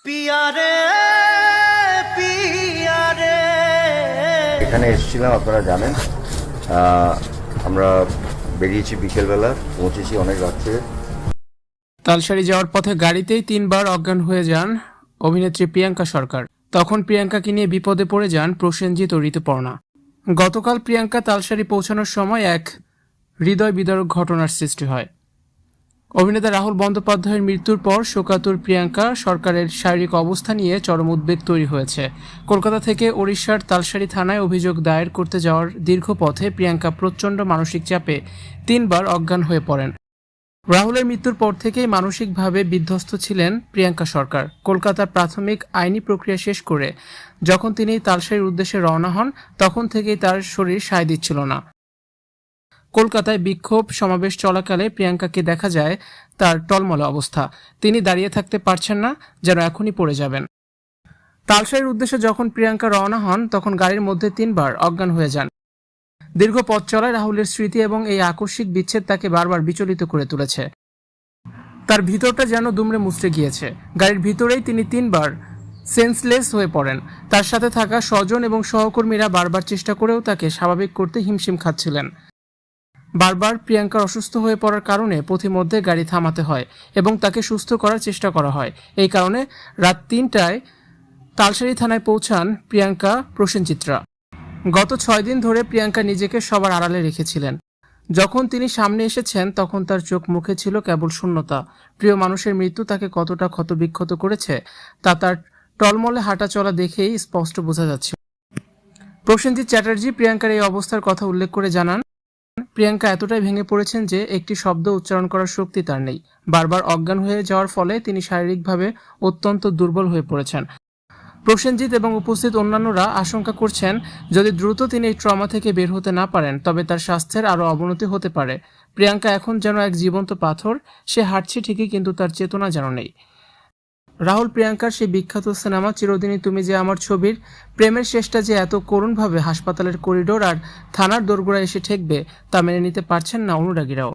পিয়ারে পিয়ারে এখানে এসেছিলাম, আপনারা জানেন। আমরা বেরিয়েছি বিকেলবেলা, পৌঁছেছি অনেক রাত্রে। তালসারি যাওয়ার পথে গাড়িতেই 3বার অজ্ঞান হয়ে যান অভিনেত্রী প্রিয়াঙ্কা সরকার। তখন প্রিয়াঙ্কাকে নিয়ে বিপদে পড়ে যান প্রসেনজিৎ ও ঋতুপর্ণা। গতকাল প্রিয়াঙ্কা তালসারি পৌঁছানোর সময় এক হৃদয় বিদারক ঘটনার সৃষ্টি হয়। অভিনেতা রাহুল বন্দ্যোপাধ্যায়ের মৃত্যুর পর শোকাতুর প্রিয়াঙ্কা সরকারের শারীরিক অবস্থা নিয়ে চরম উদ্বেগ তৈরি হয়েছে। কলকাতা থেকে ওড়িশার তালসারি থানায় অভিযোগ দায়ের করতে যাওয়ার দীর্ঘ পথে প্রিয়াঙ্কা প্রচণ্ড মানসিক চাপে 3বার অজ্ঞান হয়ে পড়েন। রাহুলের মৃত্যুর পর থেকেই মানসিকভাবে বিধ্বস্ত ছিলেন প্রিয়াঙ্কা সরকার। কলকাতার প্রাথমিক আইনি প্রক্রিয়া শেষ করে যখন তিনি তালসারির উদ্দেশ্যে রওনা হন, তখন থেকেই তার শরীর সায় দিচ্ছিল না। কলকাতায় বিক্ষোভ সমাবেশ চলাকালে প্রিয়াঙ্কাকে দেখা যায় তার টলমলে অবস্থা। তিনি দাঁড়িয়ে থাকতে পারছেন না, যেন এখনই পড়ে যাবেন। তালসারির উদ্দেশ্যে যখন প্রিয়াঙ্কা রওনা হন, তখন গাড়ির মধ্যে 3বার অজ্ঞান হয়ে যান। দীর্ঘ পথ চলায় রাহুলের স্মৃতি এবং এই আকস্মিক বিচ্ছেদ তাকে বারবার বিচলিত করে তুলেছে। তার ভিতরটা যেন দুমড়ে মুচড়ে গিয়েছে। গাড়ির ভিতরেই তিনি 3বার সেন্সলেস হয়ে পড়েন। তার সাথে থাকা স্বজন এবং সহকর্মীরা বারবার চেষ্টা করেও তাকে স্বাভাবিক করতে হিমশিম খাচ্ছিলেন। বারবার প্রিয়াঙ্কার অসুস্থ হয়ে পড়ার কারণে পথিমধ্যে গাড়ি থামাতে হয় এবং তাকে সুস্থ করার চেষ্টা করা হয়। এই কারণে রাত 3টায় তালসারি থানায় পৌঁছান প্রিয়াঙ্কা প্রসেনজিৎরা। গত 6 দিন ধরে প্রিয়াঙ্কা নিজেকে সবার আড়ালে রেখেছিলেন। যখন তিনি সামনে এসেছেন, তখন তার চোখ মুখে ছিল কেবল শূন্যতা। প্রিয় মানুষের মৃত্যু তাকে কতটা ক্ষতবিক্ষত করেছে তা তার টলমলে হাঁটা চলা দেখেই স্পষ্ট বোঝা যাচ্ছে। প্রসেনজিৎ চ্যাটার্জি প্রিয়াঙ্কার এই অবস্থার কথা উল্লেখ করে জানান, প্রিয়াঙ্কা এতটাই ভেঙে পড়েছেন যে একটি শব্দ উচ্চারণ করার শক্তি তার নেই। বারবার অজ্ঞান হয়ে যাওয়ার ফলে তিনি শারীরিকভাবে অত্যন্ত দুর্বল হয়ে পড়েছেন। প্রসেনজিৎ এবং উপস্থিত অন্যান্যরা আশঙ্কা করছেন, যদি দ্রুত তিনি এই ট্রমা থেকে বের হতে না পারেন, তবে তার স্বাস্থ্যের আরও অবনতি হতে পারে। প্রিয়াঙ্কা এখন যেন এক জীবন্ত পাথর। সে হাঁটছে ঠিকই, কিন্তু তার চেতনা যেন নেই। রাহুল প্রিয়াঙ্কার সেই বিখ্যাত সিনেমা চিরদিনই তুমি যে আমার ছবির প্রেমের শেষটা যে এত করুণভাবে হাসপাতালের করিডোর আর থানার দোরগোড়ায় এসে ঠেকবে, তা মেনে নিতে পারছেন না অনুরাগীরাও।